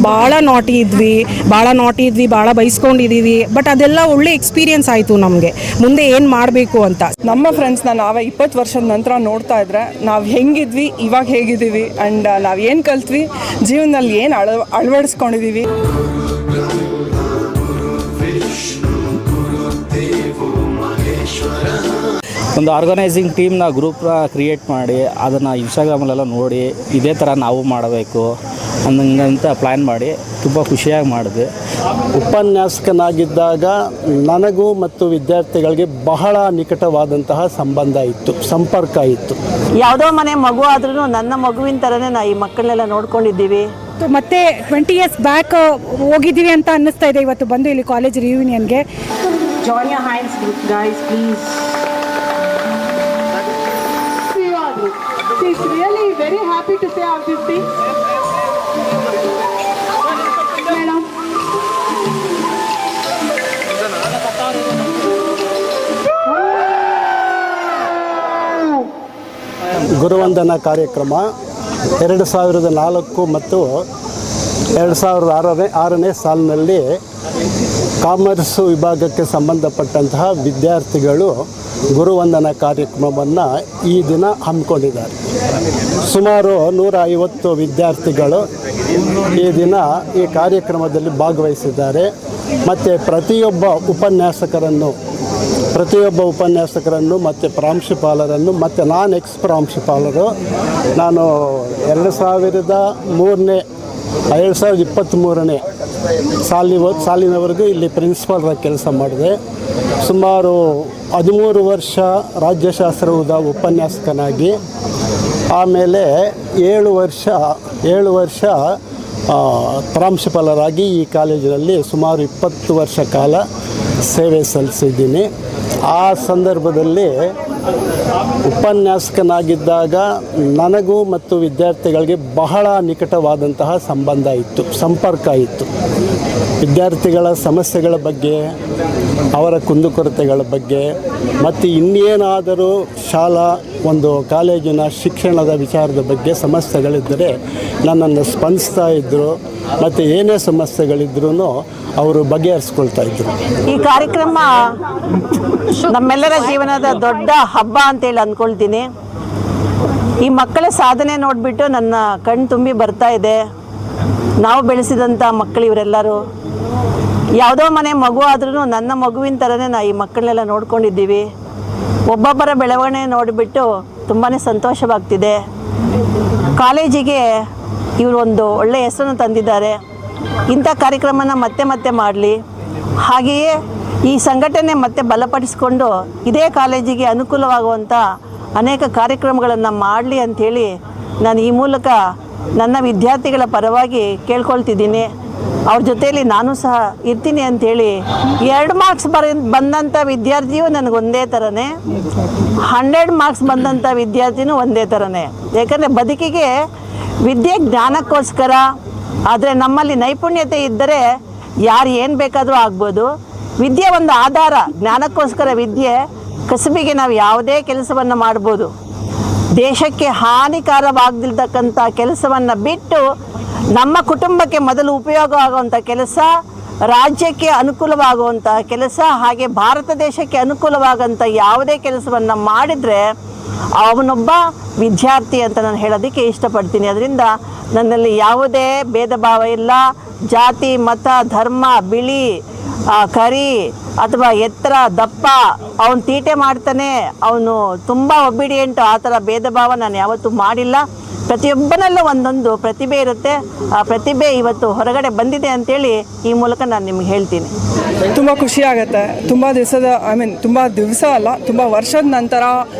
ಭಾಳ ನಾಟಿ ಇದ್ವಿ, ಭಾಳ ಬೈಸ್ಕೊಂಡಿದ್ದೀವಿ. ಬಟ್ ಅದೆಲ್ಲ ಒಳ್ಳೆ ಎಕ್ಸ್ಪೀರಿಯನ್ಸ್ ಆಯಿತು ನಮಗೆ ಮುಂದೆ ಏನು ಮಾಡಬೇಕು ಅಂತ. ನಮ್ಮ ಫ್ರೆಂಡ್ಸ್ನ ನಾವೇ 20 ವರ್ಷದ ನಂತರ ನೋಡ್ತಾ ಇದ್ರೆ ನಾವು ಹೆಂಗಿದ್ವಿ ಇವಾಗ ಹೇಗಿದ್ದೀವಿ ಆ್ಯಂಡ್ ನಾವು ಏನು ಕಲ್ತ್ವಿ ಜೀವನದಲ್ಲಿ ಏನು ಅಳವಡಿಸ್ಕೊಂಡಿದ್ದೀವಿ. ಒಂದು ಆರ್ಗನೈಸಿಂಗ್ ಟೀಮ್ನ ಗ್ರೂಪ್ನ ಕ್ರಿಯೇಟ್ ಮಾಡಿ ಅದನ್ನು ಇನ್ಸ್ಟಾಗ್ರಾಮಲ್ಲೆಲ್ಲ ನೋಡಿ ಇದೇ ಥರ ನಾವು ಮಾಡಬೇಕು ಅನ್ನಂಗಂತ ಪ್ಲ್ಯಾನ್ ಮಾಡಿ ತುಂಬ ಖುಷಿಯಾಗಿ ಮಾಡಿದ್ವಿ. ಉಪನ್ಯಾಸಕನಾಗಿದ್ದಾಗ ನನಗೂ ಮತ್ತು ವಿದ್ಯಾರ್ಥಿಗಳಿಗೆ ಬಹಳ ನಿಕಟವಾದಂತಹ ಸಂಪರ್ಕ ಇತ್ತು. ಯಾವುದೋ ಮನೆ ಮಗು ಆದ್ರೂ ನನ್ನ ಮಗುವಿನ ಥರನೇ ನಾವು ಈ ಮಕ್ಕಳನ್ನೆಲ್ಲ ನೋಡ್ಕೊಂಡಿದ್ದೀವಿ. ಮತ್ತೆ 20 years ಬ್ಯಾಕ್ ಹೋಗಿದ್ದೀವಿ ಅಂತ ಅನ್ನಿಸ್ತಾ ಇದೆ ಇವತ್ತು ಬಂದು ಇಲ್ಲಿ college ರಿಯೂನಿಯನ್ಗೆ. Join your hands, guys, please. She's really very happy to say all these things. Madam. ಗುರುವಂದನಾ ಕಾರ್ಯಕ್ರಮ 2004 ಮತ್ತು 2006ನೇ ಸಾಲಿನಲ್ಲಿ ಕಾಮರ್ಸು ವಿಭಾಗಕ್ಕೆ ಸಂಬಂಧಪಟ್ಟಂತಹ ವಿದ್ಯಾರ್ಥಿಗಳು ಗುರುವಂದನಾ ಕಾರ್ಯಕ್ರಮವನ್ನು ಈ ದಿನ ಹಮ್ಮಿಕೊಂಡಿದ್ದಾರೆ. ಸುಮಾರು 150 ವಿದ್ಯಾರ್ಥಿಗಳು ಈ ದಿನ ಈ ಕಾರ್ಯಕ್ರಮದಲ್ಲಿ ಭಾಗವಹಿಸಿದ್ದಾರೆ. ಮತ್ತು ಪ್ರತಿಯೊಬ್ಬ ಉಪನ್ಯಾಸಕರನ್ನು ಮತ್ತು ಪ್ರಾಂಶುಪಾಲರನ್ನು ಮತ್ತು ನಾನ್ ಎಕ್ಸ್ ಪ್ರಾಂಶುಪಾಲರು ನಾನು 2023ನೇ ಸಾಲಿನವರೆಗೂ ಇಲ್ಲಿ ಪ್ರಿನ್ಸಿಪಾಲ್ರ ಕೆಲಸ ಮಾಡಿದೆ. ಸುಮಾರು 13 ವರ್ಷ ರಾಜ್ಯಶಾಸ್ತ್ರ ಉಪನ್ಯಾಸಕನಾಗಿ, ಆಮೇಲೆ 7 ವರ್ಷ ಪ್ರಾಂಶುಪಾಲರಾಗಿ ಈ ಕಾಲೇಜಿನಲ್ಲಿ ಸುಮಾರು 20 ವರ್ಷ ಕಾಲ ಸೇವೆ ಸಲ್ಲಿಸಿದ್ದೀನಿ. ಆ ಸಂದರ್ಭದಲ್ಲಿ ಉಪನ್ಯಾಸಕನಾಗಿದ್ದಾಗ ನನಗೂ ಮತ್ತು ವಿದ್ಯಾರ್ಥಿಗಳಿಗೆ ಬಹಳ ನಿಕಟವಾದಂತಹ ಸಂಪರ್ಕ ಇತ್ತು. ವಿದ್ಯಾರ್ಥಿಗಳ ಸಮಸ್ಯೆಗಳ ಬಗ್ಗೆ, ಅವರ ಕುಂದುಕೊರತೆಗಳ ಬಗ್ಗೆ ಮತ್ತು ಇನ್ನೇನಾದರೂ ಕಾಲೇಜಿನ ಶಿಕ್ಷಣದ ವಿಚಾರದ ಬಗ್ಗೆ ಸಮಸ್ಯೆಗಳಿದ್ದರೆ ನನ್ನನ್ನು ಸ್ಪಂದಿಸ್ತಾ ಇದ್ದರು. ಮತ್ತು ಏನೇ ಸಮಸ್ಯೆಗಳಿದ್ರೂ ಅವರು ಬಗೆಹರಿಸ್ಕೊಳ್ತಾ ಇದ್ದರು. ಈ ಕಾರ್ಯಕ್ರಮ ನಮ್ಮೆಲ್ಲರ ಜೀವನದ ದೊಡ್ಡ ಹಬ್ಬ ಅಂತೇಳಿ ಅಂದ್ಕೊಳ್ತೀನಿ. ಈ ಮಕ್ಕಳ ಸಾಧನೆ ನೋಡಿಬಿಟ್ಟು ನನ್ನ ಕಣ್ಣು ತುಂಬಿ ಬರ್ತಾ ಇದೆ. ನಾವು ಬೆಳೆಸಿದಂಥ ಮಕ್ಕಳು ಇವರೆಲ್ಲರೂ. ಯಾವುದೋ ಮನೆ ಮಗು ಆದ್ರೂ ನನ್ನ ಮಗುವಿನ ಥರನೇ ನಾವು ಈ ಮಕ್ಕಳನ್ನೆಲ್ಲ ನೋಡ್ಕೊಂಡಿದ್ದೀವಿ. ಒಬ್ಬೊಬ್ಬರ ಬೆಳವಣಿಗೆ ನೋಡಿಬಿಟ್ಟು ತುಂಬಾ ಸಂತೋಷವಾಗ್ತಿದೆ. ಕಾಲೇಜಿಗೆ ಇವರು ಒಂದು ಒಳ್ಳೆಯ ಹೆಸರನ್ನು ತಂದಿದ್ದಾರೆ. ಇಂಥ ಕಾರ್ಯಕ್ರಮನ ಮತ್ತೆ ಮಾಡಲಿ, ಹಾಗೆಯೇ ಈ ಸಂಘಟನೆ ಮತ್ತೆ ಬಲಪಡಿಸಿಕೊಂಡು ಇದೇ ಕಾಲೇಜಿಗೆ ಅನುಕೂಲವಾಗುವಂಥ ಅನೇಕ ಕಾರ್ಯಕ್ರಮಗಳನ್ನು ಮಾಡಲಿ ಅಂಥೇಳಿ ನಾನು ಈ ಮೂಲಕ ನನ್ನ ವಿದ್ಯಾರ್ಥಿಗಳ ಪರವಾಗಿ ಕೇಳ್ಕೊಳ್ತಿದ್ದೀನಿ. ಅವ್ರ ಜೊತೆಯಲ್ಲಿ ನಾನು ಸಹ ಇರ್ತೀನಿ ಅಂಥೇಳಿ 2 ಮಾರ್ಕ್ಸ್ ಬಂದಂಥ ವಿದ್ಯಾರ್ಥಿಯು ನನಗೊಂದೇ ಥರನೇ, 100 ಮಾರ್ಕ್ಸ್ ಬಂದಂಥ ವಿದ್ಯಾರ್ಥಿನೂ ಒಂದೇ ಥರನೇ. ಯಾಕಂದರೆ ಬದುಕಿಗೆ ವಿದ್ಯೆ ಜ್ಞಾನಕ್ಕೋಸ್ಕರ, ಆದರೆ ನಮ್ಮಲ್ಲಿ ನೈಪುಣ್ಯತೆ ಇದ್ದರೆ ಯಾರು ಏನು ಬೇಕಾದರೂ ಆಗ್ಬೋದು. ವಿದ್ಯೆ ಒಂದು ಆಧಾರ, ಜ್ಞಾನಕ್ಕೋಸ್ಕರ ವಿದ್ಯೆ. ಕಸುಬಿಗೆ ನಾವು ಯಾವುದೇ ಕೆಲಸವನ್ನು ಮಾಡ್ಬೋದು. ದೇಶಕ್ಕೆ ಹಾನಿಕಾರವಾಗದಿರ್ತಕ್ಕಂಥ ಕೆಲಸವನ್ನು ಬಿಟ್ಟು ನಮ್ಮ ಕುಟುಂಬಕ್ಕೆ ಮೊದಲು ಉಪಯೋಗ ಆಗುವಂಥ ಕೆಲಸ, ರಾಜ್ಯಕ್ಕೆ ಅನುಕೂಲವಾಗುವಂಥ ಕೆಲಸ, ಹಾಗೆ ಭಾರತ ದೇಶಕ್ಕೆ ಅನುಕೂಲವಾಗುವಂಥ ಯಾವುದೇ ಕೆಲಸವನ್ನು ಮಾಡಿದರೆ ಅವನೊಬ್ಬ ವಿದ್ಯಾರ್ಥಿ ಅಂತ ನಾನು ಹೇಳೋದಕ್ಕೆ ಇಷ್ಟಪಡ್ತೀನಿ. ಅದರಿಂದ ನನ್ನಲ್ಲಿ ಯಾವುದೇ ಭೇದ ಭಾವ ಇಲ್ಲ. ಜಾತಿ, ಮತ, ಧರ್ಮ, ಬಿಳಿ, ಕರಿ ಅಥವಾ ಎತ್ತರ, ದಪ್ಪ, ಅವನು ತೀಟೆ ಮಾಡ್ತಾನೆ, ಅವನು ತುಂಬ ಒಬಿಡಿಯೆಂಟು, ಆ ಥರ ಭೇದ ಭಾವ ನಾನು ಯಾವತ್ತೂ ಮಾಡಿಲ್ಲ. ಪ್ರತಿಯೊಬ್ಬನಲ್ಲೂ ಒಂದೊಂದು ಪ್ರತಿಭೆ ಇರುತ್ತೆ. ಆ ಪ್ರತಿಭೆ ಇವತ್ತು ಹೊರಗಡೆ ಬಂದಿದೆ ಅಂತೇಳಿ ಈ ಮೂಲಕ ನಾನು ನಿಮ್ಗೆ ಹೇಳ್ತೀನಿ. ತುಂಬ ಖುಷಿ ಆಗುತ್ತೆ. ತುಂಬ ದಿವಸ ಅಲ್ಲ, ತುಂಬ ವರ್ಷದ ನಂತರ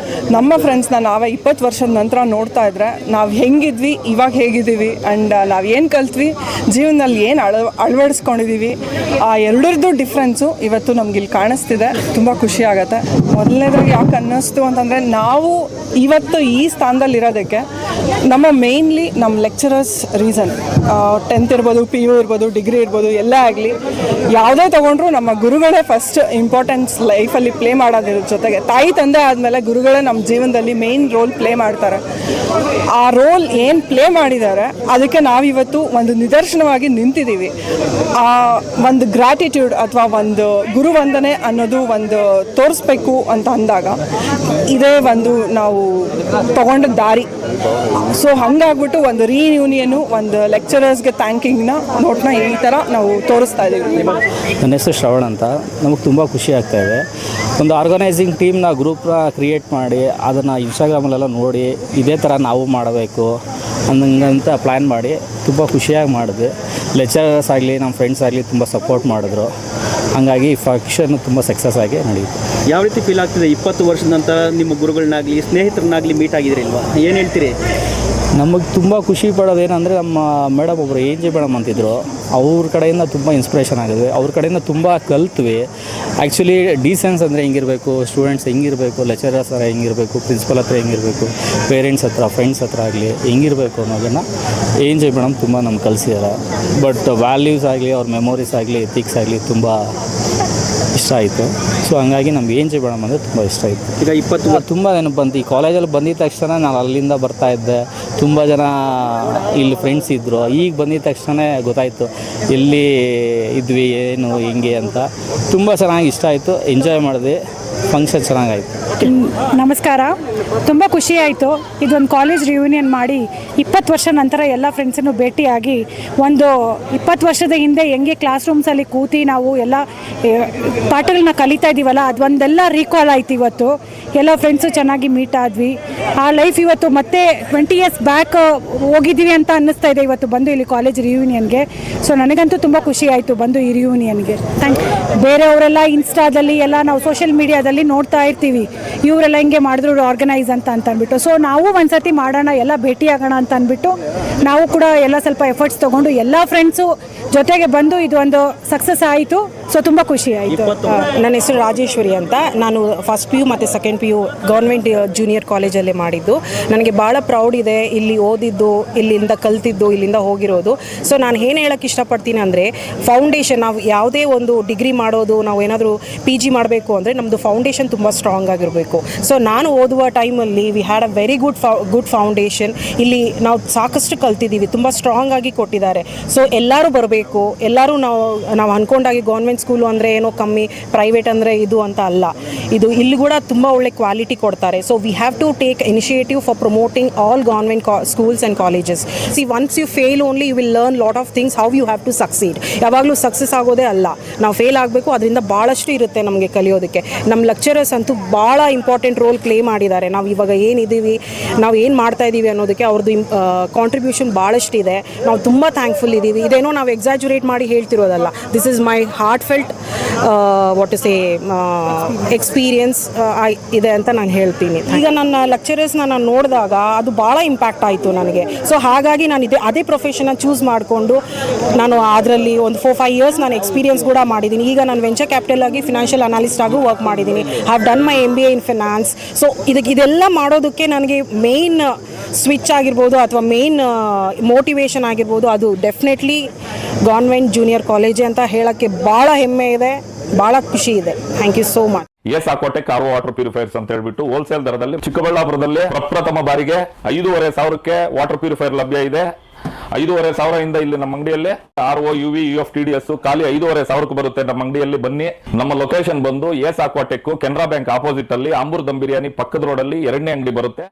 ನಮ್ಮ ಫ್ರೆಂಡ್ಸ್ನ ನಾವೇ 20 ವರ್ಷದ ನಂತರ ನೋಡ್ತಾ ಇದ್ರೆ ನಾವು ಹೆಂಗಿದ್ವಿ ಇವಾಗ ಹೇಗಿದ್ದೀವಿ ಆ್ಯಂಡ್ ನಾವು ಏನು ಕಲ್ತ್ವಿ ಜೀವನದಲ್ಲಿ ಏನು ಅಳವಡಿಸ್ಕೊಂಡಿದ್ದೀವಿ, ಆ ಎರಡರದ್ದು ಡಿಫ್ರೆನ್ಸು ಇವತ್ತು ನಮಗಿಲ್ಲಿ ಕಾಣಿಸ್ತಿದೆ. ತುಂಬ ಖುಷಿ ಆಗುತ್ತೆ. ಮೊದಲನೇದಾಗಿ ಯಾಕೆ ಅನ್ನಿಸ್ತು ಅಂತಂದರೆ, ನಾವು ಇವತ್ತು ಈ ಸ್ಥಾನದಲ್ಲಿರೋದಕ್ಕೆ ನಮ್ಮ ಮೇನ್ಲಿ ನಮ್ಮ ಲೆಕ್ಚರರ್ಸ್ ರೀಸನ್. 10th ಇರ್ಬೋದು, PU ಇರ್ಬೋದು, ಡಿಗ್ರಿ ಇರ್ಬೋದು, ಎಲ್ಲೇ ಆಗಲಿ ಯಾವುದೇ ತೊಗೊಂಡ್ರು ನಮ್ಮ ಗುರುಗಳೇ ಫಸ್ಟ್ ಇಂಪಾರ್ಟೆನ್ಸ್ ಲೈಫಲ್ಲಿ ಪ್ಲೇ ಮಾಡೋದ್ರ ಜೊತೆಗೆ ತಾಯಿ ತಂದೆ ಆದಮೇಲೆ ಗುರುಗಳೇ ನಮ್ಮ ಜೀವನದಲ್ಲಿ ಮೇನ್ ರೋಲ್ ಪ್ಲೇ ಮಾಡ್ತಾರೆ. ಆ ರೋಲ್ ಏನು ಪ್ಲೇ ಮಾಡಿದ್ದಾರೆ ಅದಕ್ಕೆ ನಾವಿವತ್ತು ಒಂದು ನಿದರ್ಶನವಾಗಿ ನಿಂತಿದ್ದೀವಿ. ಆ ಒಂದು ಗ್ರ್ಯಾಟಿಟ್ಯೂಡ್ ಅಥವಾ ಒಂದು ಗುರುವಂದನೆ ಅನ್ನೋದು ಒಂದು ತೋರಿಸ್ಬೇಕು ಅಂತ ಅಂದಾಗ ಇದೇ ಒಂದು ನಾವು ತಗೊಂಡ ದಾರಿ. ಸೊ ಹಾಗಾಗ್ಬಿಟ್ಟು ಒಂದು ರೀಯೂನಿಯನು, ಒಂದು ಲೆಕ್ಚರರ್ಸ್ಗೆ ಥ್ಯಾಂಕಿಂಗ್ನ ನೋಟ್ನ ಈ ಥರ ನಾವು ತೋರಿಸ್ತಾ ಇದ್ದೀವಿ. ನನ್ನ ಹೆಸರು ಶ್ರವಣ್ ಅಂತ. ನಮಗೆ ತುಂಬ ಖುಷಿ ಆಗ್ತಾಯಿದೆ. ಒಂದು ಆರ್ಗನೈಸಿಂಗ್ ಟೀಮ್ನ ಗ್ರೂಪ್ನ ಕ್ರಿಯೇಟ್ ಮಾಡಿ ಅದನ್ನು ಇನ್ಸ್ಟಾಗ್ರಾಮಲ್ಲೆಲ್ಲ ನೋಡಿ ಇದೇ ಥರ ನಾವು ಮಾಡಬೇಕು ಅನ್ನಂಗಂತ ಪ್ಲ್ಯಾನ್ ಮಾಡಿ ತುಂಬ ಖುಷಿಯಾಗಿ ಮಾಡಿದ್ವಿ. ಲೆಕ್ಚರರ್ಸ್ ಆಗಲಿ ನಮ್ಮ ಫ್ರೆಂಡ್ಸ್ ಆಗಲಿ ತುಂಬ ಸಪೋರ್ಟ್ ಮಾಡಿದ್ರು. ಹಾಗಾಗಿ ಫಂಕ್ಷನ್ ತುಂಬ ಸಕ್ಸಸ್ ಆಗಿ ನಡೆಯಿತು. ಯಾವ ರೀತಿ ಫೀಲ್ ಆಗ್ತಿದೆ 20 ವರ್ಷದ ನಂತರ ನಿಮ್ಮ ಗುರುಗಳನ್ನಾಗಲಿ ಸ್ನೇಹಿತರನ್ನಾಗಲಿ ಮೀಟ್ ಆಗಿದ್ರಿಲ್ವಾ? ಏನು ಹೇಳ್ತೀರಿ? ನಮಗೆ ತುಂಬ ಖುಷಿ ಪಡೋದೇನೆಂದರೆ ನಮ್ಮ ಮೇಡಮ್ ಒಬ್ಬರು AJ ಮೇಡಮ್ ಅಂತಿದ್ರು. ಅವ್ರ ಕಡೆಯಿಂದ ತುಂಬ ಇನ್ಸ್ಪಿರೇಷನ್ ಆಗಿದ್ವಿ. ಅವ್ರ ಕಡೆಯಿಂದ ತುಂಬ ಕಲ್ತ್ವಿ. ಆ್ಯಕ್ಚುಲಿ ಡೀಸೆನ್ಸ್ ಅಂದರೆ ಹೆಂಗಿರಬೇಕು, ಸ್ಟೂಡೆಂಟ್ಸ್ ಹೆಂಗಿರಬೇಕು, ಲೆಕ್ಚರರ್ಸ್ ಹತ್ರ ಹೆಂಗಿರಬೇಕು, ಪ್ರಿನ್ಸಿಪಲ್ ಹತ್ರ ಹೆಂಗಿರಬೇಕು, ಪೇರೆಂಟ್ಸ್ ಹತ್ರ, ಫ್ರೆಂಡ್ಸ್ ಹತ್ರ ಆಗಲಿ ಹೆಂಗಿರಬೇಕು ಅನ್ನೋದನ್ನು AJ ಮೇಡಮ್ ತುಂಬ ನಮ್ಗೆ ಕಲಿಸಿದ್ದಾರೆ. ಬಟ್ ವ್ಯಾಲ್ಯೂಸ್ ಆಗಲಿ, ಅವ್ರ ಮೆಮೊರೀಸ್ ಆಗಲಿ, ಎಥಿಕ್ಸ್ ಆಗಲಿ ತುಂಬ ಇಷ್ಟ ಆಯಿತು. ಸೊ ಹಂಗಾಗಿ ನಮ್ಗೆ AJ ಮೇಡಮ್ ಅಂದರೆ ತುಂಬ ಇಷ್ಟ ಆಯಿತು. ಈಗ 20 ತುಂಬ ನೆನಪು ಬಂತು. ಈ ಕಾಲೇಜಲ್ಲಿ ಬಂದಿದ್ದ ತಕ್ಷಣ ನಾನು ಅಲ್ಲಿಂದ ಬರ್ತಾಯಿದ್ದೆ. ತುಂಬ ಜನ ಇಲ್ಲಿ ಫ್ರೆಂಡ್ಸ್ ಇದ್ದರು. ಈಗ ಬಂದಿದ್ದ ತಕ್ಷಣ ಗೊತ್ತಾಯಿತು ಎಲ್ಲಿ ಇದ್ವಿ, ಏನು ಹೆಂಗೆ ಅಂತ. ತುಂಬ ಚೆನ್ನಾಗಿ ಇಷ್ಟ ಆಯಿತು. ಎಂಜಾಯ್ ಮಾಡಿದ್ವಿ. ಫಂಕ್ಷನ್ ಚೆನ್ನಾಗಾಯಿತು. ನಮಸ್ಕಾರ. ತುಂಬ ಖುಷಿ ಆಯಿತು. ಇದೊಂದು ಕಾಲೇಜ್ ರಿಯೂನಿಯನ್ ಮಾಡಿ 20 ವರ್ಷ ನಂತರ ಎಲ್ಲ ಫ್ರೆಂಡ್ಸನ್ನು ಭೇಟಿಯಾಗಿ ಒಂದು 20 ವರ್ಷದ ಹಿಂದೆ ಹೆಂಗೆ ಕ್ಲಾಸ್ ರೂಮ್ಸಲ್ಲಿ ಕೂತಿ ನಾವು ಎಲ್ಲ ಪಾಠಗಳನ್ನ ಕಲಿತಾ ಇದ್ದೀವಲ್ಲ, ಅದೊಂದೆಲ್ಲ ರೀಕಾಲ್ ಆಯ್ತು. ಇವತ್ತು ಎಲ್ಲ ಫ್ರೆಂಡ್ಸು ಚೆನ್ನಾಗಿ ಮೀಟ್ ಆದ್ವಿ. ಆ ಲೈಫ್ ಇವತ್ತು ಮತ್ತೆ 20 ಇಯರ್ಸ್ ಬ್ಯಾಕ್ ಹೋಗಿದ್ದೀವಿ ಅಂತ ಅನ್ನಿಸ್ತಾ ಇದೆ ಇವತ್ತು ಬಂದು ಇಲ್ಲಿ ಕಾಲೇಜ್ ರಿಯೂನಿಯನ್ಗೆ. ಸೊ ನನಗಂತೂ ತುಂಬ ಖುಷಿ ಆಯಿತು ಬಂದು ಈ ರಿಯೂನಿಯನ್ಗೆ. ಬೇರೆಯವರೆಲ್ಲ ಇನ್ಸ್ಟಾದಲ್ಲಿ ಎಲ್ಲ ನಾವು ಸೋಷಿಯಲ್ ಮೀಡಿಯಾದಲ್ಲಿ ನೋಡ್ತಾ ಇರ್ತೀವಿ, ಇವರೆಲ್ಲ ಹಿಂಗೆ ಮಾಡಿದ್ರು ಆರ್ಗನೈಸ್ ಅಂತ ಅಂದ್ಬಿಟ್ಟು. ಸೊ ನಾವು ಒಂದ್ಸತಿ ಮಾಡೋಣ, ಎಲ್ಲ ಭೇಟಿಯಾಗೋಣ ಅಂತ ಅಂದ್ಬಿಟ್ಟು ನಾವು ಕೂಡ ಎಲ್ಲ ಸ್ವಲ್ಪ ಎಫರ್ಟ್ಸ್ ತೊಗೊಂಡು ಎಲ್ಲ ಫ್ರೆಂಡ್ಸು ಜೊತೆಗೆ ಬಂದು ಇದು ಒಂದು ಸಕ್ಸಸ್ ಆಯಿತು. ಸೊ ತುಂಬ ಖುಷಿ ಆಯಿತು. ನನ್ನ ಹೆಸರು ರಾಜೇಶ್ವರಿ ಅಂತ. ನಾನು ಫಸ್ಟ್ PU ಮತ್ತು ಸೆಕೆಂಡ್ PU ಗೌರ್ಮೆಂಟ್ ಜೂನಿಯರ್ ಕಾಲೇಜಲ್ಲೇ ಮಾಡಿದ್ದು. ನನಗೆ ಭಾಳ ಪ್ರೌಡ್ ಇದೆ ಇಲ್ಲಿ ಓದಿದ್ದು, ಇಲ್ಲಿಂದ ಕಲ್ತಿದ್ದು, ಇಲ್ಲಿಂದ ಹೋಗಿರೋದು. ಸೊ ನಾನು ಏನು ಹೇಳೋಕ್ಕೆ ಇಷ್ಟಪಡ್ತೀನಿ ಅಂದರೆ ಫೌಂಡೇಶನ್, ನಾವು ಯಾವುದೇ ಒಂದು ಡಿಗ್ರಿ ಮಾಡೋದು, ನಾವು ಏನಾದರೂ PG ಮಾಡಬೇಕು ಅಂದರೆ ನಮ್ಮದು ಫೌಂಡೇಶನ್ ತುಂಬ ಸ್ಟ್ರಾಂಗ್ ಆಗಿರಬೇಕು. ಸೊ ನಾನು ಓದುವ ಟೈಮಲ್ಲಿ we had a very good foundation. ಇಲ್ಲಿ ನಾವು ಸಾಕಷ್ಟು ಕಲ್ತಿದ್ದೀವಿ, ತುಂಬ ಸ್ಟ್ರಾಂಗ್ ಆಗಿ ಕೊಟ್ಟಿದ್ದಾರೆ. ಸೊ ಎಲ್ಲರೂ ಬರಬೇಕು. ಎಲ್ಲರೂ ನಾವು ಅಂದ್ಕೊಂಡಾಗಿ ಗೌರ್ಮೆಂಟ್ ಸ್ಕೂಲು ಅಂದರೆ ಏನೋ ಕಮ್ಮಿ, ಪ್ರೈವೇಟ್ ಅಂದರೆ ಇದು ಅಂತ ಅಲ್ಲ. ಇಲ್ಲಿ ಕೂಡ ತುಂಬ ಒಳ್ಳೆ ಕ್ವಾಲಿಟಿ ಕೊಡ್ತಾರೆ. So we have to take initiative for promoting all government schools and colleges. See once you fail only you will learn lot of things, how you have to succeed. ಯಾವಾಗಲೂ ಸಕ್ಸಸ್ ಆಗೋದೇ ಅಲ್ಲ, ನಾವು fail ಆಗಬೇಕು. ಅದರಿಂದ ಭಾಳಷ್ಟು ಇರುತ್ತೆ ನಮಗೆ ಕಲಿಯೋದಕ್ಕೆ. ನಮ್ಮ ಲೆಕ್ಚರರ್ಸ್ ಅಂತೂ ಭಾಳ ಇಂಪಾರ್ಟೆಂಟ್ ರೋಲ್ ಪ್ಲೇ ಮಾಡಿದ್ದಾರೆ. ನಾವು ಇವಾಗ ಏನಿದ್ದೀವಿ, ನಾವು ಏನು ಮಾಡ್ತಾ ಇದ್ದೀವಿ ಅನ್ನೋದಕ್ಕೆ ಅವ್ರದ್ದು ಕಾಂಟ್ರಿಬ್ಯೂಷನ್ ಭಾಳಷ್ಟಿದೆ. ನಾವು ತುಂಬ ಥ್ಯಾಂಕ್ಫುಲ್ ಇದ್ದೀವಿ. ಇದೇನೋ ನಾವು ಎಕ್ಸಾಜುರೇಟ್ ಮಾಡಿ ಹೇಳ್ತಿರೋದಲ್ಲ. This is my heartfelt what to say experience ಇದೆ ಅಂತ ನಾನು ಹೇಳ್ತೀನಿ. ಈಗ ನನ್ನ ಲೆಕ್ಚರರ್ಸ್ನ ನಾನು ನೋಡಿದಾಗ ಅದು ಭಾಳ ಇಂಪ್ಯಾಕ್ಟ್ ಆಯಿತು ನನಗೆ. ಸೊ ಹಾಗಾಗಿ ನಾನು ಅದೇ ಪ್ರೊಫೆಷನ್ನ ಚೂಸ್ ಮಾಡಿಕೊಂಡು ನಾನು ಅದರಲ್ಲಿ ಒಂದು 4-5 ಇಯರ್ಸ್ ನಾನು ಎಕ್ಸ್ಪೀರಿಯನ್ಸ್ ಕೂಡ ಮಾಡಿದ್ದೀನಿ. ಈಗ ನಾನು ವೆಂಚರ್ ಕ್ಯಾಪಿಟಲ್ ಆಗಿ ಫಿನಾನ್ಷಿಯಲ್ ಅನಾಲಿಸ್ಟ್ ಆಗೂ ವರ್ಕ್ ಮಾಡಿದ್ದೀನಿ. Have done my MBA in finance. So ಇದೆಲ್ಲ ಮಾಡೋದಕ್ಕೆ ನನಗೆ ಮೇನ್ ಸ್ವಿಚ್ ಆಗಿರ್ಬೋದು ಅಥವಾ ಮೇನ್ ಮೋಟಿವೇಶನ್ ಆಗಿರ್ಬೋದು, ಅದು ಡೆಫಿನೆಟ್ಲಿ ಗೌರ್ಮೆಂಟ್ ಜೂನಿಯರ್ ಕಾಲೇಜೇ ಅಂತ ಹೇಳೋಕ್ಕೆ ಭಾಳ ಹೆಮ್ಮೆ ಇದೆ, ಭಾಳ ಖುಷಿ ಇದೆ. Thank you so much. Sacotech RO water purifiers ಅಂತ ಹೇಳ್ಬಿಟ್ಟು ಹೋಲ್ಸೇಲ್ ದರದಲ್ಲಿ ಚಿಕ್ಕಬಳ್ಳಾಪುರದಲ್ಲಿ ಪ್ರಪ್ರಥಮ ಬಾರಿಗೆ 5,500ಕ್ಕೆ ವಾಟರ್ ಪ್ಯೂರಿಫೈರ್ ಲಭ್ಯ ಇದೆ. 5,500 ಇಂದ ಇಲ್ಲಿ ನಮ್ಮ ಅಂಗಡಿಯಲ್ಲಿ RO UV UF TDS ಖಾಲಿ 5,500ಕ್ಕೆ ಬರುತ್ತೆ. ನಮ್ಮ ಅಂಗಡಿಯಲ್ಲಿ ಬನ್ನಿ. ನಮ್ಮ ಲೊಕೇಶನ್ ಬಂದು ಸಾಕೋಟೆಕ್ ಕೆನರಾ ಬ್ಯಾಂಕ್ ಆಪೋಸಿಟ್ ಅಲ್ಲಿ ಆಂಬೂರ್ ದಮ್ ಬಿರಿಯಾನಿ ಪಕ್ಕದ ರೋಡ್ ಅಲ್ಲಿ 2ನೇ ಅಂಗಡಿ ಬರುತ್ತೆ.